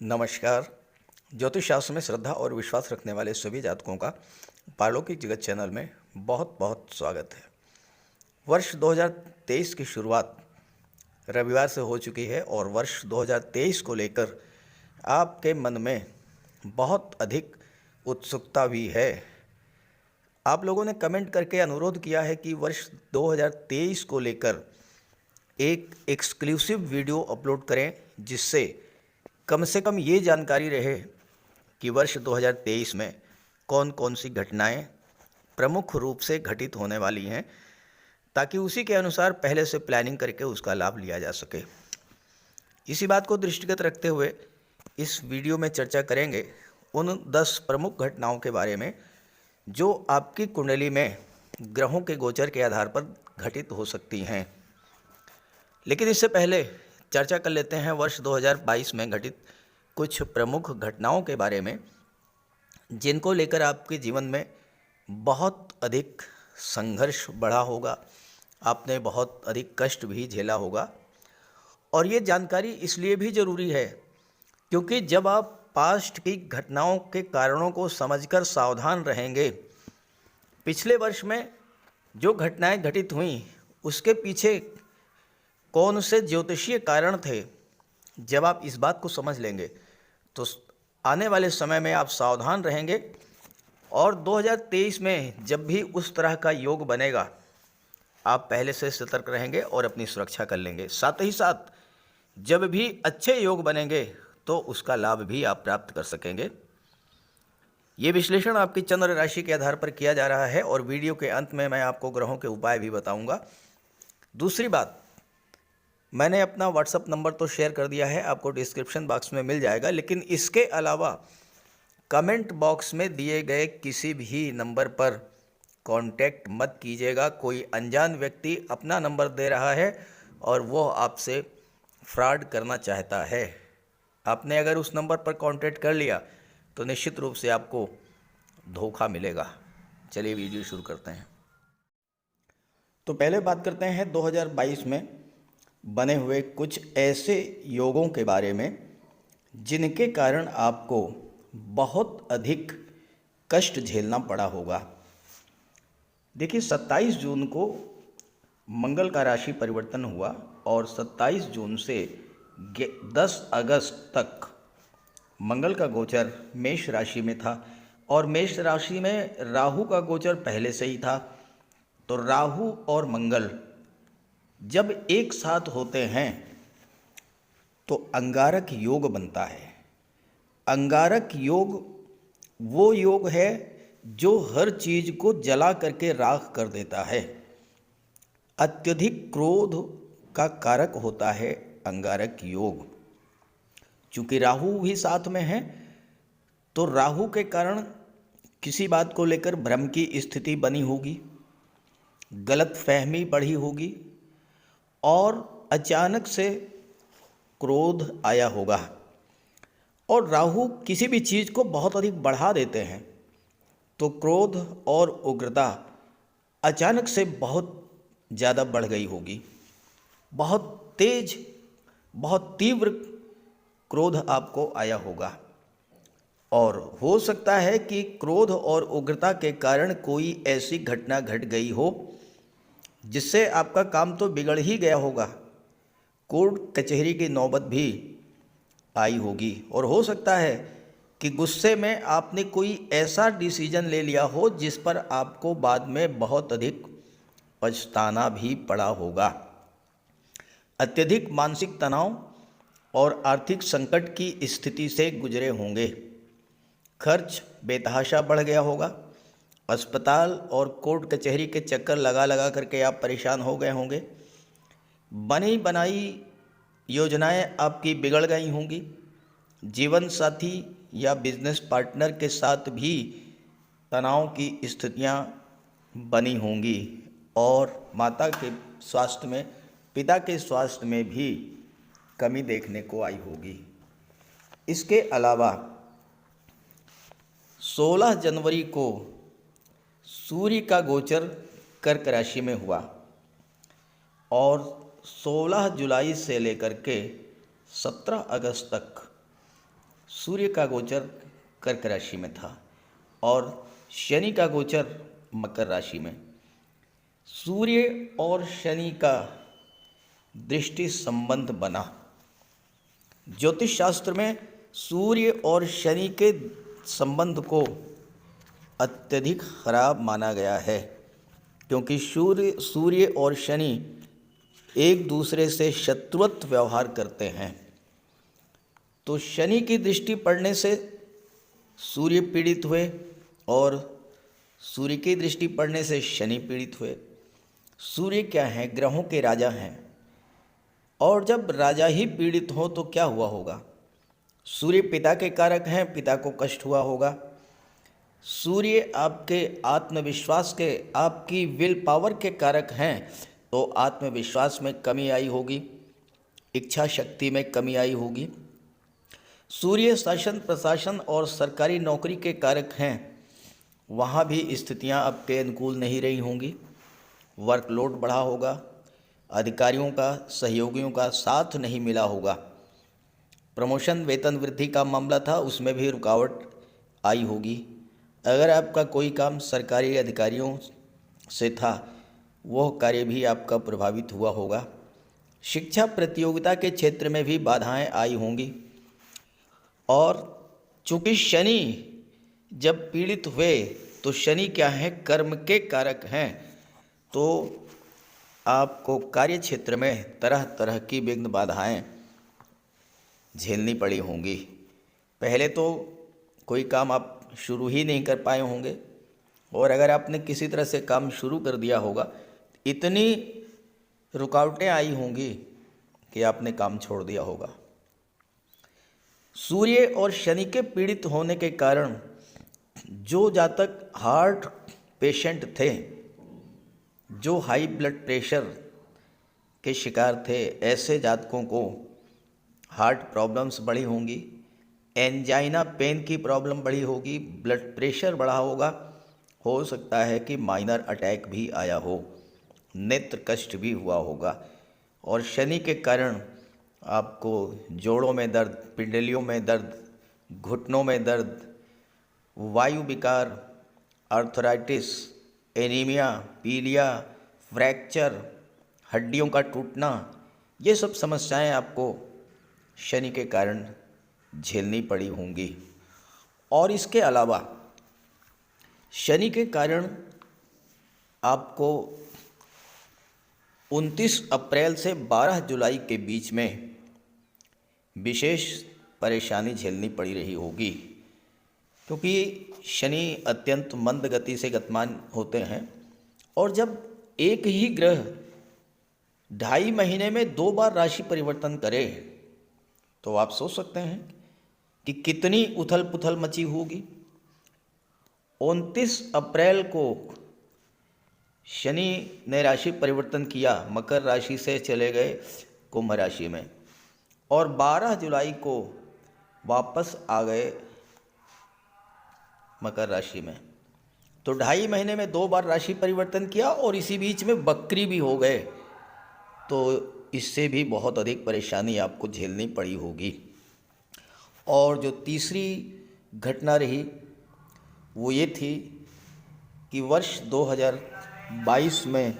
नमस्कार। ज्योतिष शास्त्र में श्रद्धा और विश्वास रखने वाले सभी जातकों का पारलौकिक जगत चैनल में बहुत बहुत स्वागत है। वर्ष 2023 की शुरुआत रविवार से हो चुकी है और वर्ष 2023 को लेकर आपके मन में बहुत अधिक उत्सुकता भी है। आप लोगों ने कमेंट करके अनुरोध किया है कि वर्ष 2023 को लेकर एक एक्सक्लूसिव वीडियो अपलोड करें, जिससे कम से कम ये जानकारी रहे कि वर्ष 2023 में कौन कौन सी घटनाएं प्रमुख रूप से घटित होने वाली हैं, ताकि उसी के अनुसार पहले से प्लानिंग करके उसका लाभ लिया जा सके। इसी बात को दृष्टिगत रखते हुए इस वीडियो में चर्चा करेंगे उन 10 प्रमुख घटनाओं के बारे में जो आपकी कुंडली में ग्रहों के गोचर के आधार पर घटित हो सकती हैं। लेकिन इससे पहले चर्चा कर लेते हैं वर्ष 2022 में घटित कुछ प्रमुख घटनाओं के बारे में, जिनको लेकर आपके जीवन में बहुत अधिक संघर्ष बढ़ा होगा, आपने बहुत अधिक कष्ट भी झेला होगा। और ये जानकारी इसलिए भी ज़रूरी है क्योंकि जब आप पास्ट की घटनाओं के कारणों को समझकर सावधान रहेंगे, पिछले वर्ष में जो घटनाएं घटित हुईं उसके पीछे कौन से ज्योतिषीय कारण थे, जब आप इस बात को समझ लेंगे तो आने वाले समय में आप सावधान रहेंगे। और 2023 में जब भी उस तरह का योग बनेगा, आप पहले से सतर्क रहेंगे और अपनी सुरक्षा कर लेंगे। साथ ही साथ जब भी अच्छे योग बनेंगे तो उसका लाभ भी आप प्राप्त कर सकेंगे। ये विश्लेषण आपकी चंद्र राशि के आधार पर किया जा रहा है और वीडियो के अंत में मैं आपको ग्रहों के उपाय भी बताऊंगा। दूसरी बात, मैंने अपना व्हाट्सअप नंबर तो शेयर कर दिया है, आपको डिस्क्रिप्शन बॉक्स में मिल जाएगा, लेकिन इसके अलावा कमेंट बॉक्स में दिए गए किसी भी नंबर पर कांटेक्ट मत कीजिएगा। कोई अनजान व्यक्ति अपना नंबर दे रहा है और वो आपसे फ्रॉड करना चाहता है। आपने अगर उस नंबर पर कांटेक्ट कर लिया तो निश्चित रूप से आपको धोखा मिलेगा। चलिए वीडियो शुरू करते हैं। तो पहले बात करते हैं 2022 में बने हुए कुछ ऐसे योगों के बारे में जिनके कारण आपको बहुत अधिक कष्ट झेलना पड़ा होगा। देखिए, 27 जून को मंगल का राशि परिवर्तन हुआ और 27 जून से 10 अगस्त तक मंगल का गोचर मेष राशि में था और मेष राशि में राहु का गोचर पहले से ही था। तो राहु और मंगल जब एक साथ होते हैं तो अंगारक योग बनता है। अंगारक योग वो योग है जो हर चीज को जला करके राख कर देता है। अत्यधिक क्रोध का कारक होता है अंगारक योग। चूंकि राहु भी साथ में है तो राहु के कारण किसी बात को लेकर भ्रम की स्थिति बनी होगी, गलत फहमी बढ़ी होगी और अचानक से क्रोध आया होगा। और राहु किसी भी चीज़ को बहुत अधिक बढ़ा देते हैं, तो क्रोध और उग्रता अचानक से बहुत ज़्यादा बढ़ गई होगी। बहुत तेज, बहुत तीव्र क्रोध आपको आया होगा और हो सकता है कि क्रोध और उग्रता के कारण कोई ऐसी घटना घट गई हो जिससे आपका काम तो बिगड़ ही गया होगा, कोर्ट कचहरी की नौबत भी आई होगी। और हो सकता है कि गुस्से में आपने कोई ऐसा डिसीजन ले लिया हो जिस पर आपको बाद में बहुत अधिक पछताना भी पड़ा होगा। अत्यधिक मानसिक तनाव और आर्थिक संकट की स्थिति से गुजरे होंगे। खर्च बेतहाशा बढ़ गया होगा। अस्पताल और कोर्ट कचहरी के चक्कर लगा लगा करके आप परेशान हो गए होंगे। बनी बनाई योजनाएं आपकी बिगड़ गई होंगी। जीवन साथी या बिजनेस पार्टनर के साथ भी तनाव की स्थितियां बनी होंगी और माता के स्वास्थ्य में, पिता के स्वास्थ्य में भी कमी देखने को आई होगी। इसके अलावा 16 जनवरी को सूर्य का गोचर कर्क राशि में हुआ और 16 जुलाई से लेकर के 17 अगस्त तक सूर्य का गोचर कर्क राशि में था और शनि का गोचर मकर राशि में। सूर्य और शनि का दृष्टि संबंध बना। ज्योतिष शास्त्र में सूर्य और शनि के संबंध को अत्यधिक खराब माना गया है, क्योंकि सूर्य और शनि एक दूसरे से शत्रुत्व व्यवहार करते हैं। तो शनि की दृष्टि पड़ने से सूर्य पीड़ित हुए और सूर्य की दृष्टि पड़ने से शनि पीड़ित हुए। सूर्य क्या है? ग्रहों के राजा हैं, और जब राजा ही पीड़ित हो तो क्या हुआ होगा? सूर्य पिता के कारक हैं, पिता को कष्ट हुआ होगा। सूर्य आपके आत्मविश्वास के, आपकी विल पावर के कारक हैं, तो आत्मविश्वास में कमी आई होगी, इच्छा शक्ति में कमी आई होगी। सूर्य शासन प्रशासन और सरकारी नौकरी के कारक हैं, वहाँ भी स्थितियाँ आपके अनुकूल नहीं रही होंगी। वर्कलोड बढ़ा होगा, अधिकारियों का, सहयोगियों का साथ नहीं मिला होगा। प्रमोशन वेतन वृद्धि का मामला था, उसमें भी रुकावट आई होगी। अगर आपका कोई काम सरकारी अधिकारियों से था, वह कार्य भी आपका प्रभावित हुआ होगा। शिक्षा प्रतियोगिता के क्षेत्र में भी बाधाएं आई होंगी। और चूँकि शनि जब पीड़ित हुए, तो शनि क्या है? कर्म के कारक हैं, तो आपको कार्य क्षेत्र में तरह तरह की विघ्न बाधाएं झेलनी पड़ी होंगी। पहले तो कोई काम आप शुरू ही नहीं कर पाए होंगे, और अगर आपने किसी तरह से काम शुरू कर दिया होगा, इतनी रुकावटें आई होंगी कि आपने काम छोड़ दिया होगा। सूर्य और शनि के पीड़ित होने के कारण जो जातक हार्ट पेशेंट थे, जो हाई ब्लड प्रेशर के शिकार थे, ऐसे जातकों को हार्ट प्रॉब्लम्स बढ़ी होंगी, एंजाइना पेन की प्रॉब्लम बढ़ी होगी, ब्लड प्रेशर बढ़ा होगा, हो सकता है कि माइनर अटैक भी आया हो, नेत्र कष्ट भी हुआ होगा। और शनि के कारण आपको जोड़ों में दर्द, पिंडलियों में दर्द, घुटनों में दर्द, वायु विकार, आर्थराइटिस, एनीमिया, पीलिया, फ्रैक्चर, हड्डियों का टूटना, ये सब समस्याएं आपको शनि के कारण झेलनी पड़ी होंगी। और इसके अलावा शनि के कारण आपको 29 अप्रैल से 12 जुलाई के बीच में विशेष परेशानी झेलनी पड़ी रही होगी, क्योंकि शनि अत्यंत मंद गति से गतिमान होते हैं, और जब एक ही ग्रह 2.5 महीने में 2 बार राशि परिवर्तन करे, तो आप सोच सकते हैं कि कितनी उथल पुथल मची होगी। 29 अप्रैल को शनि ने राशि परिवर्तन किया, मकर राशि से चले गए कुंभ राशि में, और 12 जुलाई को वापस आ गए मकर राशि में। तो 2.5 महीने में 2 बार राशि परिवर्तन किया, और इसी बीच में बकरी भी हो गए, तो इससे भी बहुत अधिक परेशानी आपको झेलनी पड़ी होगी। और जो तीसरी घटना रही वो ये थी कि वर्ष 2022 में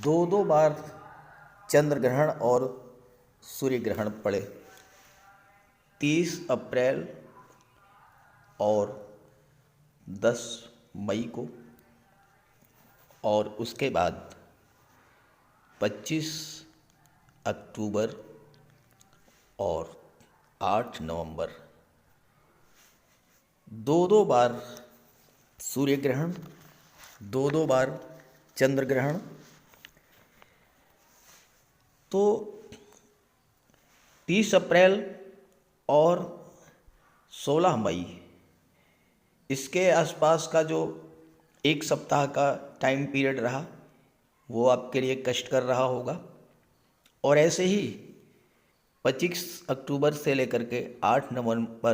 2 बार चंद्र ग्रहण और सूर्य ग्रहण पड़े, 30 अप्रैल और 10 मई को, और उसके बाद 25 अक्टूबर और 8 नवंबर, 2 बार सूर्य ग्रहण, 2 बार चंद्र ग्रहण। तो 30 अप्रैल और 16 मई, इसके आसपास का जो 1 सप्ताह का टाइम पीरियड रहा, वो आपके लिए कष्ट कर रहा होगा। और ऐसे ही 25 अक्टूबर से लेकर के 8 नवंबर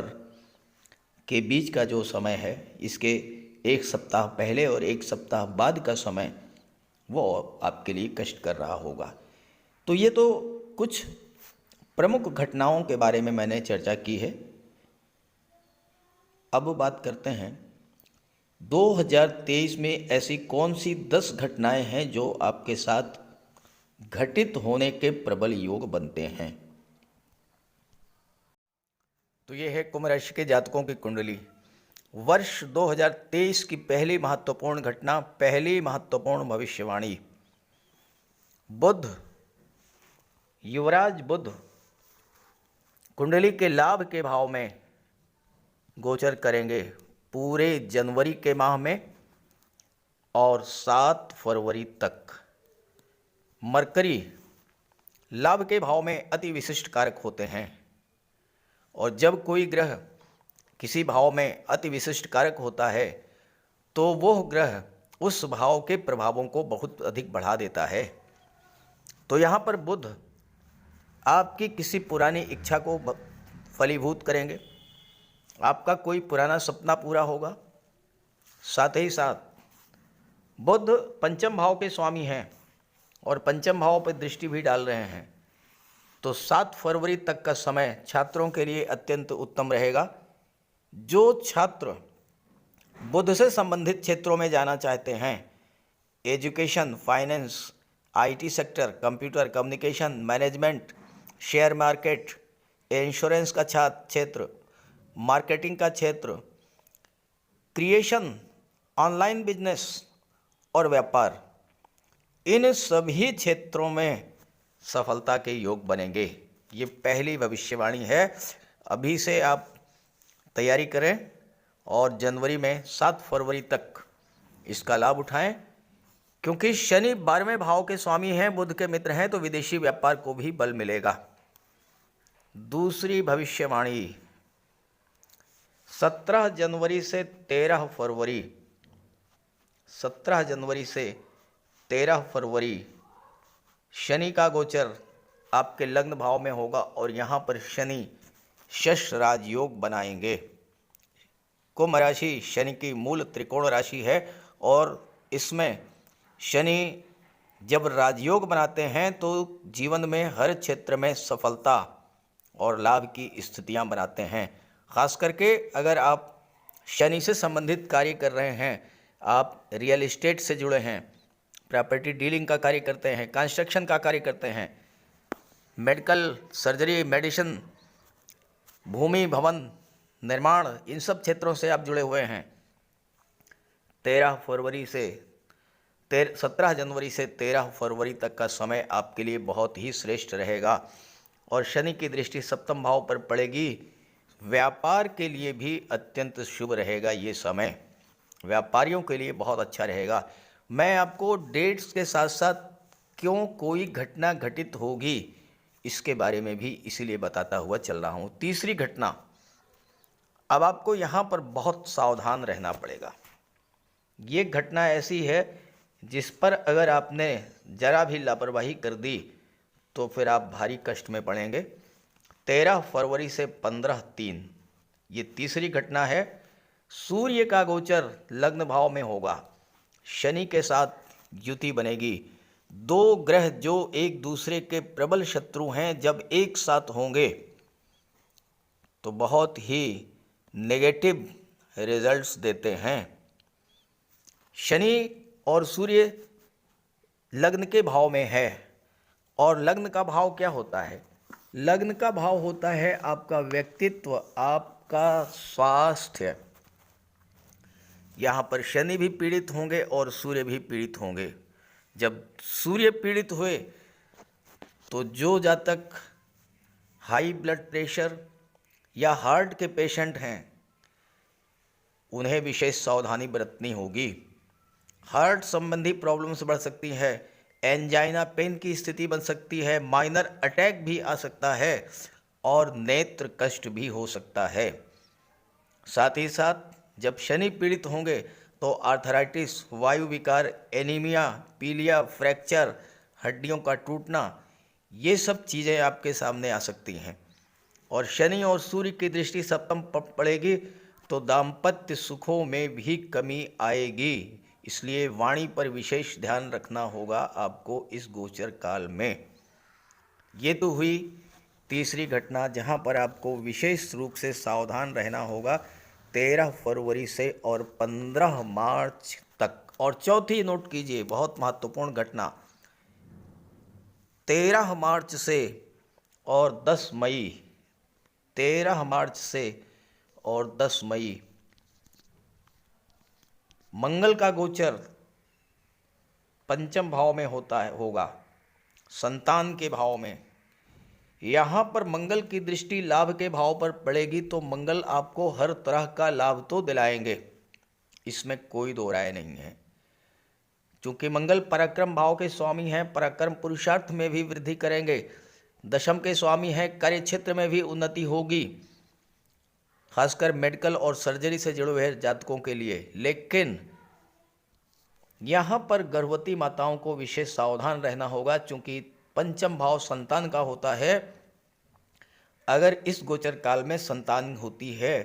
के बीच का जो समय है, इसके 1 सप्ताह पहले और 1 सप्ताह बाद का समय, वो आपके लिए कष्ट कर रहा होगा। तो ये तो कुछ प्रमुख घटनाओं के बारे में मैंने चर्चा की है अब बात करते हैं 2023 में ऐसी कौन सी 10 घटनाएं हैं जो आपके साथ घटित होने के प्रबल योग बनते हैं। तो ये है कुंभ राशि के जातकों की कुंडली। वर्ष 2023 की पहली महत्वपूर्ण घटना, पहली महत्वपूर्ण भविष्यवाणी। बुध, युवराज बुध कुंडली के लाभ के भाव में गोचर करेंगे पूरे जनवरी के माह में और 7 फरवरी तक। मरकरी लाभ के भाव में अति विशिष्ट कारक होते हैं और जब कोई ग्रह किसी भाव में अति विशिष्ट कारक होता है तो वह ग्रह उस भाव के प्रभावों को बहुत अधिक बढ़ा देता है। तो यहाँ पर बुध आपकी किसी पुरानी इच्छा को फलीभूत करेंगे, आपका कोई पुराना सपना पूरा होगा। साथ ही साथ बुध पंचम भाव के स्वामी हैं और पंचम भाव पर दृष्टि भी डाल रहे हैं। तो 7 फरवरी तक का समय छात्रों के लिए अत्यंत उत्तम रहेगा। जो छात्र बुध से संबंधित क्षेत्रों में जाना चाहते हैं, education, finance, IT sector, computer, communication, management, share market, insurance का क्षेत्र, मार्केटिंग का क्षेत्र, क्रिएशन, ऑनलाइन बिजनेस और व्यापार, इन सभी क्षेत्रों में सफलता के योग बनेंगे। ये पहली भविष्यवाणी है। अभी से आप तैयारी करें और जनवरी में 7 फरवरी तक इसका लाभ उठाएं, क्योंकि शनि 12वें भाव के स्वामी हैं, बुध के मित्र हैं, तो विदेशी व्यापार को भी बल मिलेगा। दूसरी भविष्यवाणी 17 जनवरी से 13 फरवरी, 17 जनवरी से 13 फरवरी शनि का गोचर आपके लग्न भाव में होगा और यहाँ पर शनि शश राजयोग बनाएंगे। कुंभ राशि शनि की मूल त्रिकोण राशि है और इसमें शनि जब राजयोग बनाते हैं तो जीवन में हर क्षेत्र में सफलता और लाभ की स्थितियां बनाते हैं। खास करके अगर आप शनि से संबंधित कार्य कर रहे हैं, आप रियल एस्टेट से जुड़े हैं, प्रॉपर्टी डीलिंग का कार्य करते हैं, कंस्ट्रक्शन का कार्य करते हैं, मेडिकल, सर्जरी, मेडिसिन, भूमि भवन निर्माण, इन सब क्षेत्रों से आप जुड़े हुए हैं, 17 जनवरी से 13 फरवरी तक का समय आपके लिए बहुत ही श्रेष्ठ रहेगा और शनि की दृष्टि सप्तम भाव पर पड़ेगी। व्यापार के लिए भी अत्यंत शुभ रहेगा ये समय, व्यापारियों के लिए बहुत अच्छा रहेगा। मैं आपको डेट्स के साथ साथ क्यों कोई घटना घटित होगी इसके बारे में भी इसीलिए बताता हुआ चल रहा हूँ। तीसरी घटना, अब आपको यहाँ पर बहुत सावधान रहना पड़ेगा। ये घटना ऐसी है जिस पर अगर आपने जरा भी लापरवाही कर दी तो फिर आप भारी कष्ट में पड़ेंगे। 13 फरवरी से 15/3 ये तीसरी घटना है। सूर्य का गोचर लग्न भाव में होगा, शनि के साथ युति बनेगी। दो ग्रह जो एक दूसरे के प्रबल शत्रु हैं जब एक साथ होंगे तो बहुत ही नेगेटिव रिजल्ट्स देते हैं। शनि और सूर्य लग्न के भाव में है और लग्न का भाव क्या होता है? लग्न का भाव होता है आपका व्यक्तित्व, आपका स्वास्थ्य। यहाँ पर शनि भी पीड़ित होंगे और सूर्य भी पीड़ित होंगे। जब सूर्य पीड़ित हुए तो जो जातक हाई ब्लड प्रेशर या हार्ट के पेशेंट हैं उन्हें विशेष सावधानी बरतनी होगी। हार्ट संबंधी प्रॉब्लम्स बढ़ सकती है, एंजाइना पेन की स्थिति बन सकती है, माइनर अटैक भी आ सकता है और नेत्र कष्ट भी हो सकता है। साथ ही साथ जब शनि पीड़ित होंगे तो आर्थराइटिस, वायु विकार, एनीमिया, पीलिया, फ्रैक्चर, हड्डियों का टूटना, ये सब चीज़ें आपके सामने आ सकती हैं। और शनि और सूर्य की दृष्टि सप्तम पर पड़ेगी तो दाम्पत्य सुखों में भी कमी आएगी। इसलिए वाणी पर विशेष ध्यान रखना होगा आपको इस गोचर काल में। ये तो हुई तीसरी घटना जहाँ पर आपको विशेष रूप से सावधान रहना होगा। 13 फरवरी से और 15 मार्च तक। और चौथी नोट कीजिए, बहुत महत्वपूर्ण घटना, 13 मार्च से और 10 मई, 13 मार्च से और 10 मई मंगल का गोचर पंचम भाव में होगा, संतान के भाव में। यहाँ पर मंगल की दृष्टि लाभ के भाव पर पड़ेगी तो मंगल आपको हर तरह का लाभ तो दिलाएंगे, इसमें कोई दो राय नहीं है। चूंकि मंगल पराक्रम भाव के स्वामी हैं, पराक्रम पुरुषार्थ में भी वृद्धि करेंगे। दशम के स्वामी हैं, कार्य क्षेत्र में भी उन्नति होगी, खासकर मेडिकल और सर्जरी से जुड़े हुए जातकों के लिए। लेकिन यहाँ पर गर्भवती माताओं को विशेष सावधान रहना होगा, चूंकि पंचम भाव संतान का होता है। अगर इस गोचर काल में संतान होती है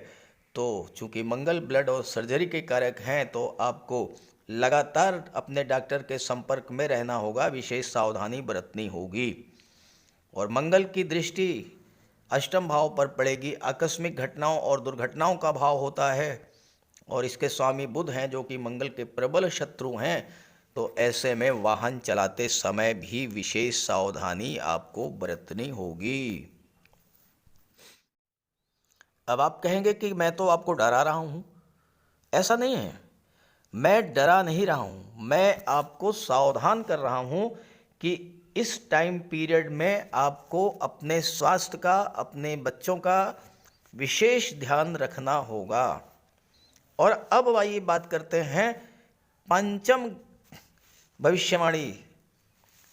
तो चूंकि मंगल ब्लड और सर्जरी के कारक हैं, तो आपको लगातार अपने डॉक्टर के संपर्क में रहना होगा, विशेष सावधानी बरतनी होगी। और मंगल की दृष्टि अष्टम भाव पर पड़ेगी, आकस्मिक घटनाओं और दुर्घटनाओं का भाव होता है, और इसके स्वामी बुध हैं जो कि मंगल के प्रबल शत्रु हैं। तो ऐसे में वाहन चलाते समय भी विशेष सावधानी आपको बरतनी होगी। अब आप कहेंगे कि मैं तो आपको डरा रहा हूं। ऐसा नहीं है, मैं डरा नहीं रहा हूं, मैं आपको सावधान कर रहा हूं कि इस टाइम पीरियड में आपको अपने स्वास्थ्य का, अपने बच्चों का विशेष ध्यान रखना होगा। और अब आइए बात करते हैं पंचम भविष्यवाणी,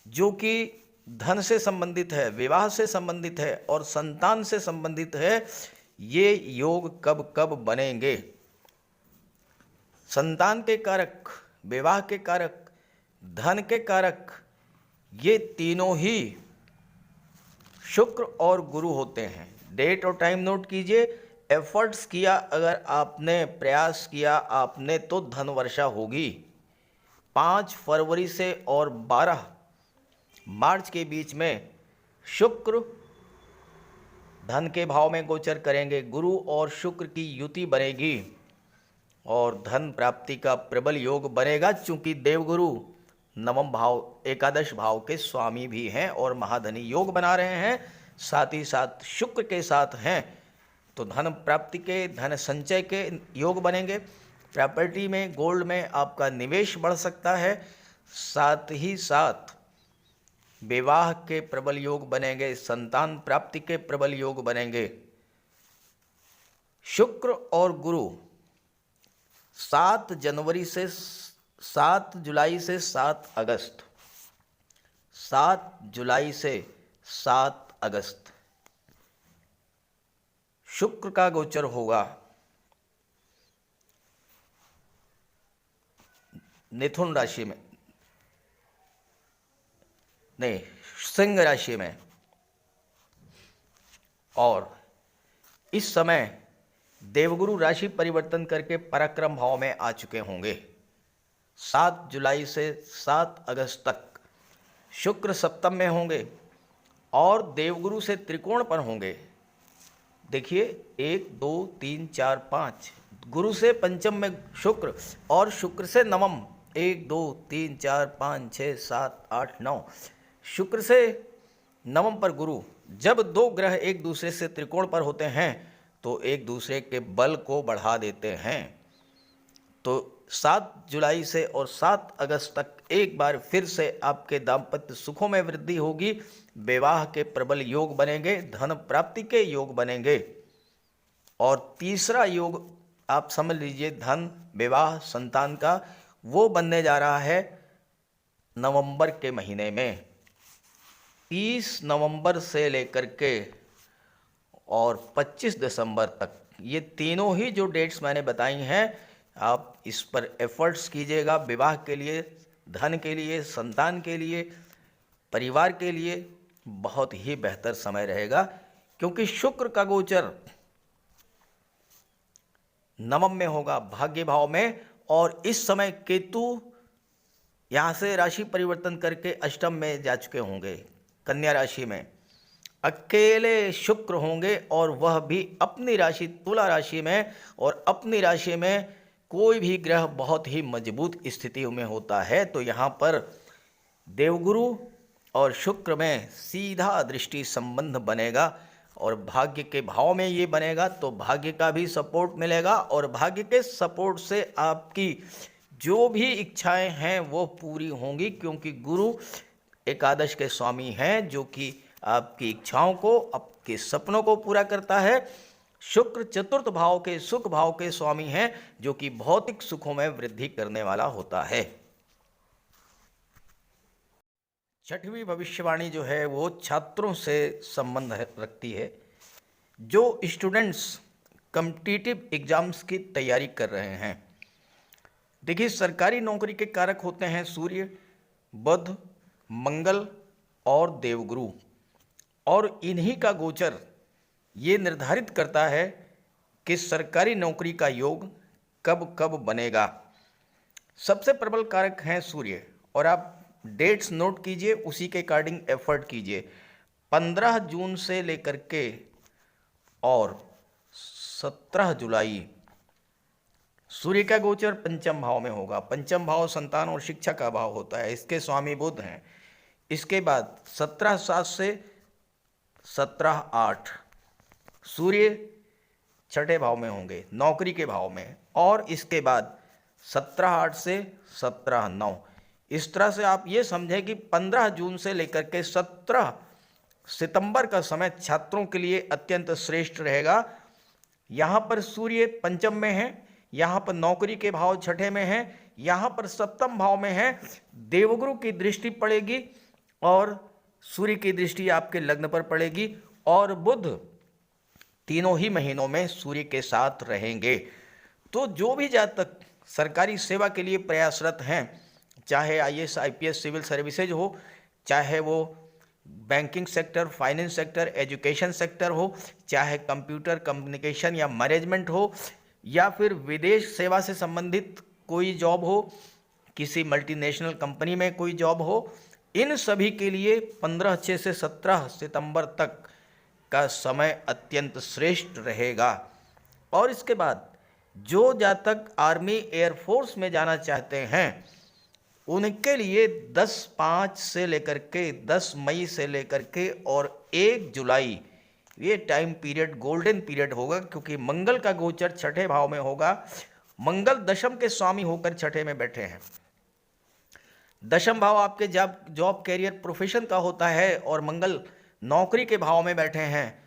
जो कि धन से संबंधित है, विवाह से संबंधित है और संतान से संबंधित है। ये योग कब कब बनेंगे? संतान के कारक, विवाह के कारक, धन के कारक, ये तीनों ही शुक्र और गुरु होते हैं। डेट और टाइम नोट कीजिए। एफर्ट्स किया, अगर आपने प्रयास किया आपने, तो धन वर्षा होगी। 5 फरवरी से और 12 मार्च के बीच में शुक्र धन के भाव में गोचर करेंगे, गुरु और शुक्र की युति बनेगी और धन प्राप्ति का प्रबल योग बनेगा। चूंकि देवगुरु नवम भाव, एकादश भाव के स्वामी भी हैं और महाधनी योग बना रहे हैं, साथ ही साथ शुक्र के साथ हैं, तो धन प्राप्ति के, धन संचय के योग बनेंगे। प्रॉपर्टी में, गोल्ड में आपका निवेश बढ़ सकता है, साथ ही साथ विवाह के प्रबल योग बनेंगे, संतान प्राप्ति के प्रबल योग बनेंगे। शुक्र और गुरु 7 जुलाई से 7 अगस्त, 7 जुलाई से 7 अगस्त शुक्र का गोचर होगा मिथुन राशि में, नहीं, सिंह राशि में। और इस समय देवगुरु राशि परिवर्तन करके पराक्रम भाव में आ चुके होंगे। 7 जुलाई से 7 अगस्त तक शुक्र सप्तम में होंगे और देवगुरु से त्रिकोण पर होंगे। देखिए 1 2 3 4 5, गुरु से पंचम में शुक्र और शुक्र से नवम, 1 2 3 4 5 6 7 8 9, शुक्र से नवम पर गुरु। जब दो ग्रह एक दूसरे से त्रिकोण पर होते हैं तो एक दूसरे के बल को बढ़ा देते हैं। तो 7 जुलाई से और 7 अगस्त तक एक बार फिर से आपके दाम्पत्य सुखों में वृद्धि होगी, विवाह के प्रबल योग बनेंगे, धन प्राप्ति के योग बनेंगे। और तीसरा योग आप समझ लीजिए धन, विवाह, संतान का, वो बनने जा रहा है नवंबर के महीने में। 30 नवंबर से लेकर के और 25 दिसंबर तक, ये तीनों ही जो डेट्स मैंने बताई हैं, आप इस पर एफर्ट्स कीजिएगा। विवाह के लिए, धन के लिए, संतान के लिए, परिवार के लिए बहुत ही बेहतर समय रहेगा, क्योंकि शुक्र का गोचर नवम में होगा, भाग्य भाव में। और इस समय केतु यहाँ से राशि परिवर्तन करके अष्टम में जा चुके होंगे, कन्या राशि में। अकेले शुक्र होंगे और वह भी अपनी राशि तुला राशि में, और अपनी राशि में कोई भी ग्रह बहुत ही मजबूत स्थिति में होता है तो यहाँ पर देवगुरु और शुक्र में सीधा दृष्टि संबंध बनेगा और भाग्य के भाव में ये बनेगा तो भाग्य का भी सपोर्ट मिलेगा और भाग्य के सपोर्ट से आपकी जो भी इच्छाएं हैं वो पूरी होंगी, क्योंकि गुरु एकादश के स्वामी हैं जो कि आपकी इच्छाओं को, आपके सपनों को पूरा करता है। शुक्र चतुर्थ भाव के सुख भाव के स्वामी हैं जो कि भौतिक सुखों में वृद्धि करने वाला होता है। छठवीं भविष्यवाणी जो है वो छात्रों से संबंध रखती है। जो स्टूडेंट्स कॉम्पिटिटिव एग्जाम्स की तैयारी कर रहे हैं, देखिए सरकारी नौकरी के कारक होते हैं सूर्य, बुध, मंगल और देवगुरु, और इन्हीं का गोचर ये निर्धारित करता है कि सरकारी नौकरी का योग कब कब बनेगा। सबसे प्रबल कारक हैं सूर्य, और आप डेट्स नोट कीजिए, उसी के अकॉर्डिंग एफर्ट कीजिए। 15 जून से लेकर के और 17 जुलाई सूर्य का गोचर पंचम भाव में होगा। पंचम भाव संतान और शिक्षा का भाव होता है, इसके स्वामी बुध हैं। इसके बाद 17/7 से 17/8 सूर्य छठे भाव में होंगे, नौकरी के भाव में, और इसके बाद 17/8 से 17/9। इस तरह से आप ये समझें कि 15 जून से लेकर के 17 सितंबर का समय छात्रों के लिए अत्यंत श्रेष्ठ रहेगा। यहाँ पर सूर्य पंचम में है, यहाँ पर नौकरी के भाव छठे में है, यहाँ पर सप्तम भाव में है, देवगुरु की दृष्टि पड़ेगी और सूर्य की दृष्टि आपके लग्न पर पड़ेगी, और बुध तीनों ही महीनों में सूर्य के साथ रहेंगे। तो जो भी जातक सरकारी सेवा के लिए प्रयासरत हैं, चाहे आईएएस आईपीएस सिविल सर्विसेज हो, चाहे वो banking sector, finance sector, education sector हो, चाहे कंप्यूटर कम्युनिकेशन या मैनेजमेंट हो, या फिर विदेश सेवा से संबंधित कोई जॉब हो, किसी मल्टीनेशनल कंपनी में कोई जॉब हो, इन सभी के लिए 15 से 17 सितंबर तक का समय अत्यंत श्रेष्ठ रहेगा। और इसके बाद जो जातक आर्मी एयरफोर्स में जाना चाहते हैं, उनके लिए 10/5 से लेकर के 10 मई से लेकर के और 1 जुलाई ये टाइम पीरियड गोल्डन पीरियड होगा, क्योंकि मंगल का गोचर छठे भाव में होगा। मंगल दशम के स्वामी होकर छठे में बैठे हैं। दशम भाव आपके जॉब कैरियर प्रोफेशन का होता है और मंगल नौकरी के भाव में बैठे हैं।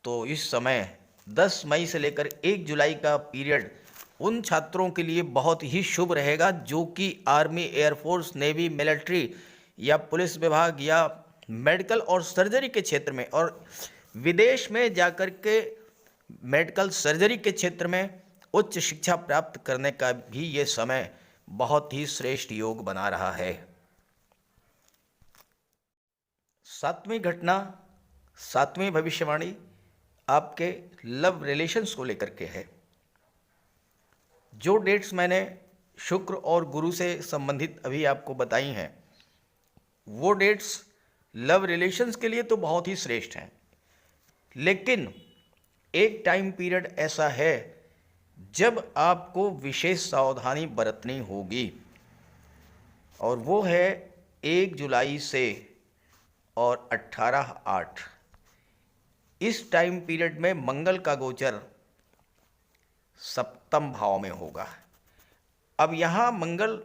तो इस समय 10 मई से लेकर 1 जुलाई का पीरियड उन छात्रों के लिए बहुत ही शुभ रहेगा जो कि आर्मी, एयरफोर्स, नेवी, मिलिट्री या पुलिस विभाग या मेडिकल और सर्जरी के क्षेत्र में, और विदेश में जाकर के मेडिकल सर्जरी के क्षेत्र में उच्च शिक्षा प्राप्त करने का भी ये समय बहुत ही श्रेष्ठ योग बना रहा है। 7वीं घटना, 7वीं भविष्यवाणी आपके लव रिलेशंस को लेकर के है। जो डेट्स मैंने शुक्र और गुरु से संबंधित अभी आपको बताई हैं, वो डेट्स लव रिलेशंस के लिए तो बहुत ही श्रेष्ठ हैं, लेकिन एक टाइम पीरियड ऐसा है जब आपको विशेष सावधानी बरतनी होगी, और वो है 1 जुलाई से और 18/8। इस टाइम पीरियड में मंगल का गोचर सप्तम भाव में होगा। अब यहाँ मंगल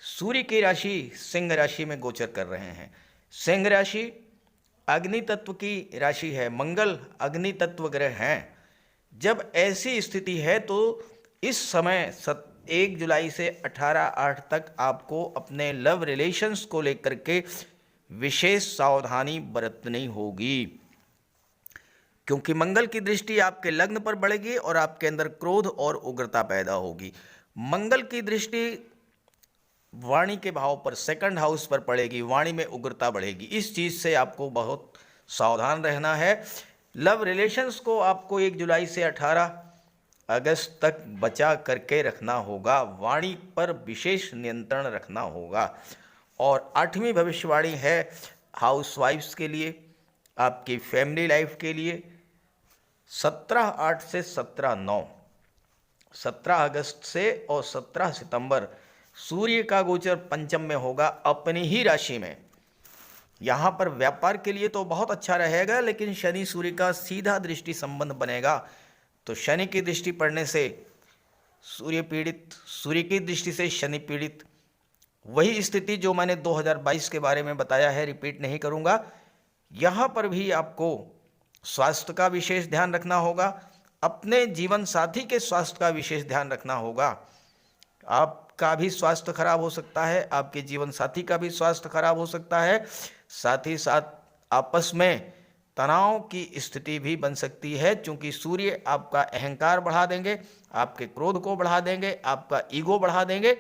सूर्य की राशि सिंह राशि में गोचर कर रहे हैं। सिंह राशि अग्नि तत्व की राशि है, मंगल अग्नि तत्व ग्रह हैं। जब ऐसी स्थिति है तो इस समय 1 जुलाई से 18/8 तक आपको अपने लव रिलेशंस को लेकर के विशेष सावधानी बरतनी होगी, क्योंकि मंगल की दृष्टि आपके लग्न पर बढ़ेगी और आपके अंदर क्रोध और उग्रता पैदा होगी। मंगल की दृष्टि वाणी के भाव पर, सेकंड हाउस पर पड़ेगी, वाणी में उग्रता बढ़ेगी। इस चीज़ से आपको बहुत सावधान रहना है। लव रिलेशंस को आपको 1 जुलाई से 18 अगस्त तक बचा करके रखना होगा, वाणी पर विशेष नियंत्रण रखना होगा। और 8वीं भविष्यवाणी है हाउसवाइफ्स के लिए। आपकी फैमिली लाइफ के लिए 17/8 से 17/9, 17 अगस्त से और 17 सितंबर सूर्य का गोचर पंचम में होगा अपनी ही राशि में। यहाँ पर व्यापार के लिए तो बहुत अच्छा रहेगा, लेकिन शनि सूर्य का सीधा दृष्टि संबंध बनेगा, तो शनि की दृष्टि पड़ने से सूर्य पीड़ित, सूर्य की दृष्टि से शनि पीड़ित। वही स्थिति जो मैंने 2022 के बारे में बताया है, रिपीट नहीं करूँगा। यहाँ पर भी आपको स्वास्थ्य का विशेष ध्यान रखना होगा, अपने जीवन साथी के स्वास्थ्य का विशेष ध्यान रखना होगा। आपका भी स्वास्थ्य खराब हो सकता है, आपके जीवन साथी का भी स्वास्थ्य खराब हो सकता है, साथ ही साथ आपस में तनाव की स्थिति भी बन सकती है, क्योंकि सूर्य आपका अहंकार बढ़ा देंगे, आपके क्रोध को बढ़ा देंगे, आपका ईगो बढ़ा देंगे।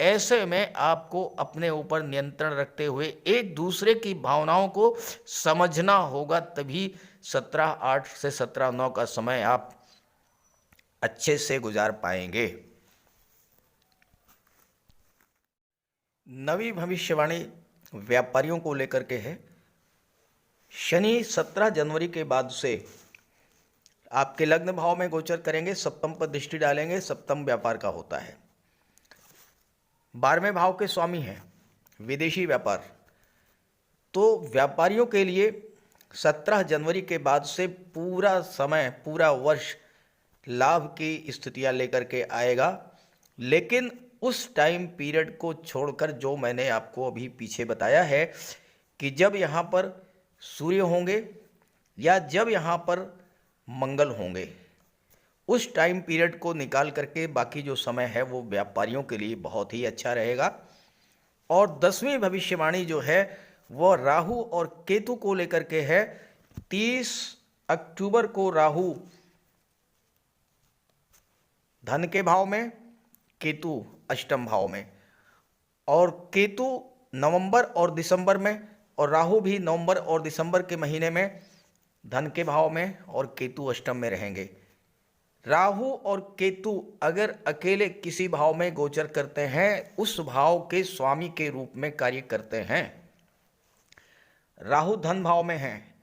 ऐसे में आपको अपने ऊपर नियंत्रण रखते हुए एक दूसरे की भावनाओं को समझना होगा, तभी 17/8 से 17/9 का समय आप अच्छे से गुजार पाएंगे। नवी भविष्यवाणी व्यापारियों को लेकर के है। शनि 17 जनवरी के बाद से आपके लग्न भाव में गोचर करेंगे, सप्तम पर दृष्टि डालेंगे। सप्तम व्यापार का होता है, 12वें भाव के स्वामी हैं, विदेशी व्यापार। तो व्यापारियों के लिए 17 जनवरी के बाद से पूरा समय, पूरा वर्ष लाभ की स्थितियां लेकर के आएगा। लेकिन उस टाइम पीरियड को छोड़कर जो मैंने आपको अभी पीछे बताया है कि जब यहाँ पर सूर्य होंगे या जब यहाँ पर मंगल होंगे, उस टाइम पीरियड को निकाल करके बाकी जो समय है वो व्यापारियों के लिए बहुत ही अच्छा रहेगा। और 10वीं भविष्यवाणी जो है वो राहु और केतु को लेकर के है। 30 अक्टूबर को राहु धन के भाव में, केतु अष्टम भाव में, और केतु नवंबर और दिसंबर में, और राहु भी नवंबर और दिसंबर के महीने में धन के भाव में और केतु अष्टम में रहेंगे। राहु और केतु अगर अकेले किसी भाव में गोचर करते हैं, उस भाव के स्वामी के रूप में कार्य करते हैं। राहु धन भाव में हैं,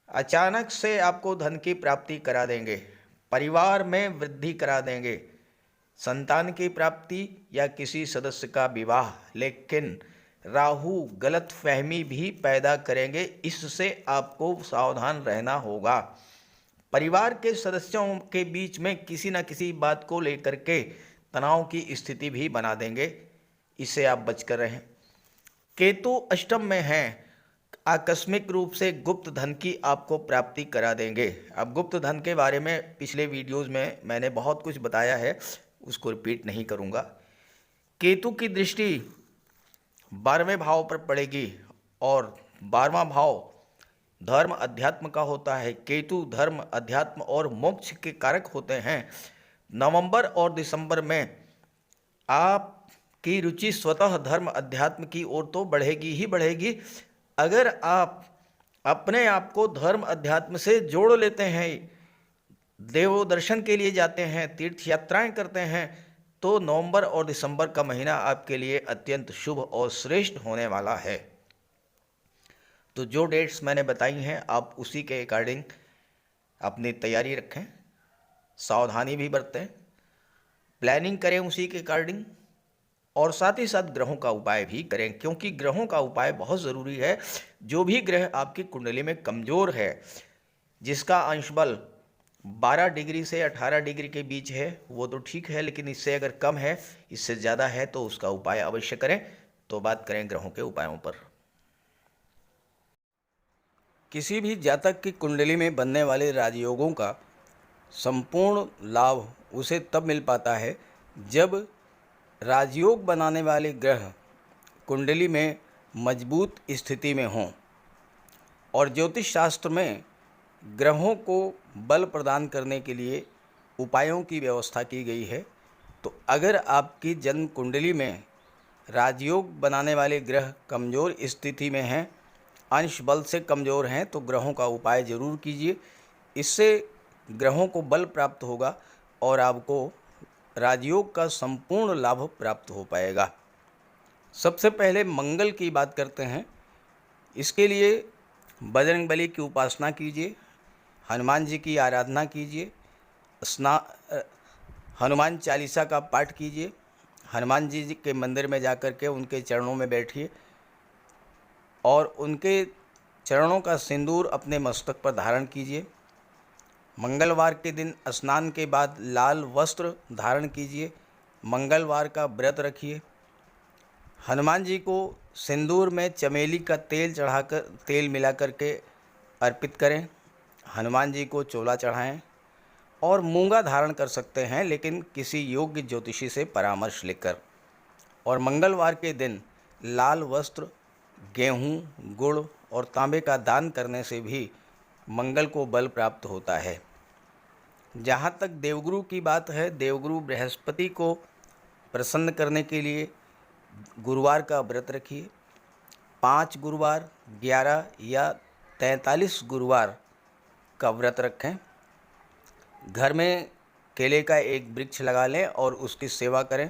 अचानक से आपको धन की प्राप्ति करा देंगे, परिवार में वृद्धि करा देंगे, संतान की प्राप्ति या किसी सदस्य का विवाह। लेकिन राहु गलत फहमी भी पैदा करेंगे, इससे आपको सावधान रहना होगा। परिवार के सदस्यों के बीच में किसी न किसी बात को लेकर के तनाव की स्थिति भी बना देंगे, इससे आप बचकर रहें। केतु अष्टम में हैं, आकस्मिक रूप से गुप्त धन की आपको प्राप्ति करा देंगे। अब गुप्त धन के बारे में पिछले वीडियोज़ में मैंने बहुत कुछ बताया है, उसको रिपीट नहीं करूँगा। केतु की दृष्टि 12वें भाव पर पड़ेगी और 12वां भाव धर्म अध्यात्म का होता है। केतु धर्म, अध्यात्म और मोक्ष के कारक होते हैं। नवंबर और दिसंबर में आपकी रुचि स्वतः धर्म अध्यात्म की ओर तो बढ़ेगी ही बढ़ेगी। अगर आप अपने आप को धर्म अध्यात्म से जोड़ लेते हैं, देव दर्शन के लिए जाते हैं, तीर्थ यात्राएं करते हैं, तो नवंबर और दिसंबर का महीना आपके लिए अत्यंत शुभ और श्रेष्ठ होने वाला है। तो जो डेट्स मैंने बताई हैं, आप उसी के अकॉर्डिंग अपनी तैयारी रखें, सावधानी भी बरतें, प्लानिंग करें उसी के अकॉर्डिंग, और साथ ही साथ ग्रहों का उपाय भी करें, क्योंकि ग्रहों का उपाय बहुत ज़रूरी है। जो भी ग्रह आपकी कुंडली में कमज़ोर है, जिसका अंश बल 12 डिग्री से 18 डिग्री के बीच है, वो तो ठीक है, लेकिन इससे अगर कम है, इससे ज़्यादा है, तो उसका उपाय अवश्य करें। तो बात करें ग्रहों के उपायों पर। किसी भी जातक की कुंडली में बनने वाले राजयोगों का संपूर्ण लाभ उसे तब मिल पाता है जब राजयोग बनाने वाले ग्रह कुंडली में मजबूत स्थिति में हों। और ज्योतिष शास्त्र में ग्रहों को बल प्रदान करने के लिए उपायों की व्यवस्था की गई है। तो अगर आपकी जन्म कुंडली में राजयोग बनाने वाले ग्रह कमज़ोर स्थिति में हैं, अंश बल से कमज़ोर हैं, तो ग्रहों का उपाय ज़रूर कीजिए। इससे ग्रहों को बल प्राप्त होगा और आपको राजयोग का संपूर्ण लाभ प्राप्त हो पाएगा। सबसे पहले मंगल की बात करते हैं। इसके लिए बजरंगबली की उपासना कीजिए, हनुमान जी की आराधना कीजिए, हनुमान चालीसा का पाठ कीजिए, हनुमान जी के मंदिर में जाकर के उनके चरणों में बैठिए और उनके चरणों का सिंदूर अपने मस्तक पर धारण कीजिए। मंगलवार के दिन स्नान के बाद लाल वस्त्र धारण कीजिए, मंगलवार का व्रत रखिए। हनुमान जी को सिंदूर में चमेली का तेल मिला करके अर्पित करें। हनुमान जी को चोला चढ़ाएं और मूंगा धारण कर सकते हैं, लेकिन किसी योग्य ज्योतिषी से परामर्श लेकर। और मंगलवार के दिन लाल वस्त्र, गेहूँ, गुड़ और तांबे का दान करने से भी मंगल को बल प्राप्त होता है। जहाँ तक देवगुरु की बात है, देवगुरु बृहस्पति को प्रसन्न करने के लिए गुरुवार का व्रत रखिए। 5 गुरुवार, 11 या 43 गुरुवार का व्रत रखें। घर में केले का एक वृक्ष लगा लें और उसकी सेवा करें।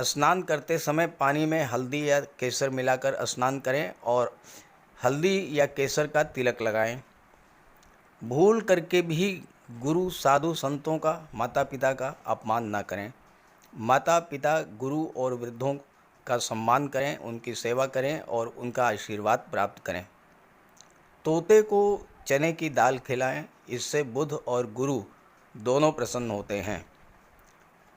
स्नान करते समय पानी में हल्दी या केसर मिलाकर स्नान करें और हल्दी या केसर का तिलक लगाएं। भूल करके भी गुरु, साधु, संतों का, माता पिता का अपमान ना करें। माता पिता, गुरु और वृद्धों का सम्मान करें, उनकी सेवा करें और उनका आशीर्वाद प्राप्त करें। तोते को चने की दाल खिलाएं, इससे बुध और गुरु दोनों प्रसन्न होते हैं।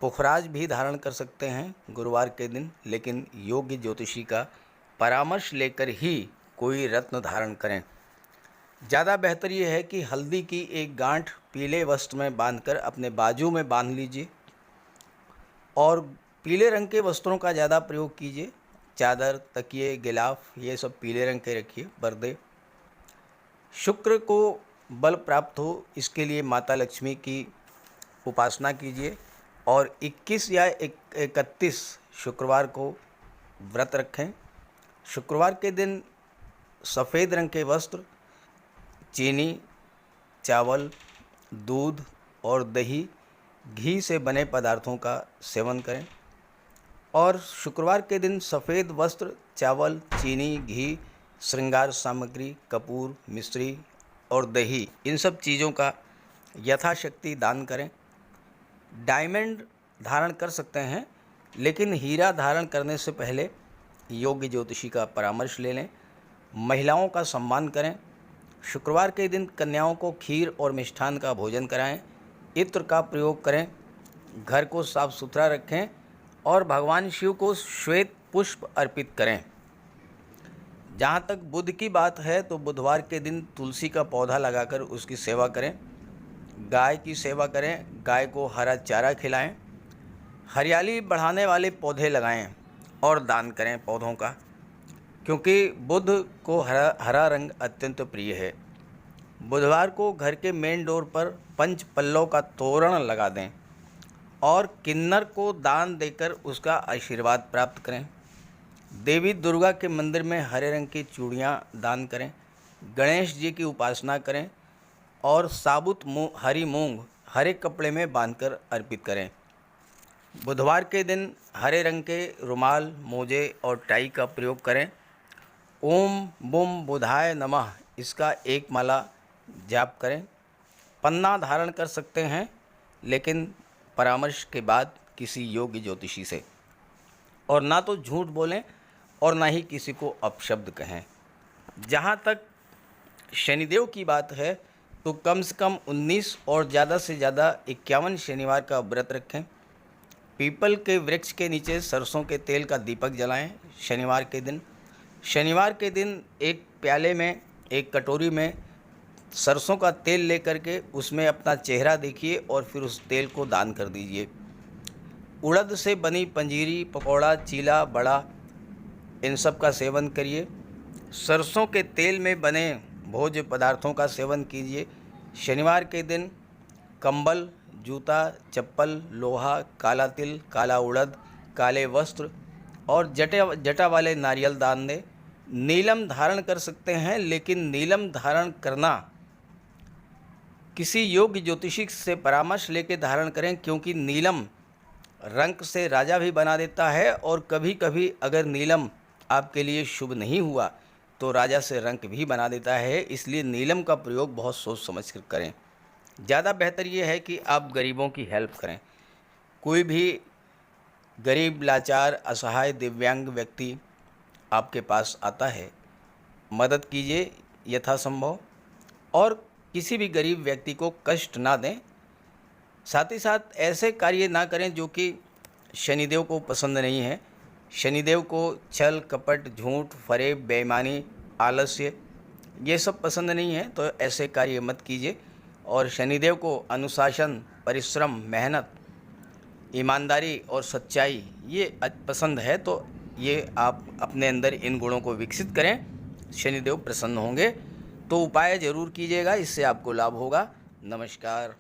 पुखराज भी धारण कर सकते हैं गुरुवार के दिन, लेकिन योग्य ज्योतिषी का परामर्श लेकर ही कोई रत्न धारण करें। ज़्यादा बेहतर ये है कि हल्दी की एक गांठ पीले वस्त्र में बांधकर अपने बाजू में बांध लीजिए और पीले रंग के वस्त्रों का ज़्यादा प्रयोग कीजिए। चादर, तकिए, गिलाफ ये सब पीले रंग के रखिए, पर्दे। शुक्र को बल प्राप्त हो, इसके लिए माता लक्ष्मी की उपासना कीजिए और 21 या 31 शुक्रवार को व्रत रखें। शुक्रवार के दिन सफ़ेद रंग के वस्त्र, चीनी, चावल, दूध और दही, घी से बने पदार्थों का सेवन करें। और शुक्रवार के दिन सफ़ेद वस्त्र, चावल, चीनी, घी, श्रृंगार सामग्री, कपूर, मिश्री और दही, इन सब चीज़ों का यथाशक्ति दान करें। डायमंड धारण कर सकते हैं, लेकिन हीरा धारण करने से पहले योग्य ज्योतिषी का परामर्श ले लें। महिलाओं का सम्मान करें। शुक्रवार के दिन कन्याओं को खीर और मिष्ठान का भोजन कराएं। इत्र का प्रयोग करें। घर को साफ सुथरा रखें और भगवान शिव को श्वेत पुष्प अर्पित करें। जहाँ तक बुध की बात है, तो बुधवार के दिन तुलसी का पौधा लगाकर उसकी सेवा करें। गाय की सेवा करें, गाय को हरा चारा खिलाएं। हरियाली बढ़ाने वाले पौधे लगाएं और दान करें पौधों का, क्योंकि बुध को हरा रंग अत्यंत प्रिय है। बुधवार को घर के मेन डोर पर पंच पल्लव का तोरण लगा दें और किन्नर को दान देकर उसका आशीर्वाद प्राप्त करें। देवी दुर्गा के मंदिर में हरे रंग की चूड़ियाँ दान करें। गणेश जी की उपासना करें और साबुत हरी मूंग हरे कपड़े में बांधकर अर्पित करें। बुधवार के दिन हरे रंग के रुमाल, मोजे और टाई का प्रयोग करें। ओम बुम बुधाय नमः, इसका एक माला जाप करें। पन्ना धारण कर सकते हैं, लेकिन परामर्श के बाद किसी योग्य ज्योतिषी से। और ना तो झूठ बोलें और ना ही किसी को अपशब्द कहें। जहाँ तक शनिदेव की बात है, तो कम से कम 19 और ज़्यादा से ज़्यादा 51 शनिवार का व्रत रखें। पीपल के वृक्ष के नीचे सरसों के तेल का दीपक जलाएं शनिवार के दिन। शनिवार के दिन एक प्याले में, एक कटोरी में सरसों का तेल लेकर के उसमें अपना चेहरा देखिए और फिर उस तेल को दान कर दीजिए। उड़द से बनी पंजीरी, पकौड़ा, चीला, बड़ा, इन सब का सेवन करिए। सरसों के तेल में बने भोज्य पदार्थों का सेवन कीजिए। शनिवार के दिन कंबल, जूता, चप्पल, लोहा, काला तिल, काला उड़द, काले वस्त्र और जटा वाले नारियल दान दें। नीलम धारण कर सकते हैं, लेकिन नीलम धारण करना किसी योग्य ज्योतिषी से परामर्श लेकर धारण करें, क्योंकि नीलम रंग से राजा भी बना देता है। और कभी कभी अगर नीलम आपके लिए शुभ नहीं हुआ, तो राजा से रंक भी बना देता है, इसलिए नीलम का प्रयोग बहुत सोच समझ कर करें। ज़्यादा बेहतर ये है कि आप गरीबों की हेल्प करें। कोई भी गरीब, लाचार, असहाय, दिव्यांग व्यक्ति आपके पास आता है, मदद कीजिए यथासंभव, और किसी भी गरीब व्यक्ति को कष्ट ना दें। साथ ही साथ ऐसे कार्य ना करें जो कि शनिदेव को पसंद नहीं है। शनिदेव को छल, कपट, झूठ, फरेब, बेईमानी, आलस्य ये सब पसंद नहीं है, तो ऐसे कार्य मत कीजिए। और शनिदेव को अनुशासन, परिश्रम, मेहनत, ईमानदारी और सच्चाई ये पसंद है, तो ये आप अपने अंदर इन गुणों को विकसित करें, शनिदेव प्रसन्न होंगे। तो उपाय ज़रूर कीजिएगा, इससे आपको लाभ होगा। नमस्कार।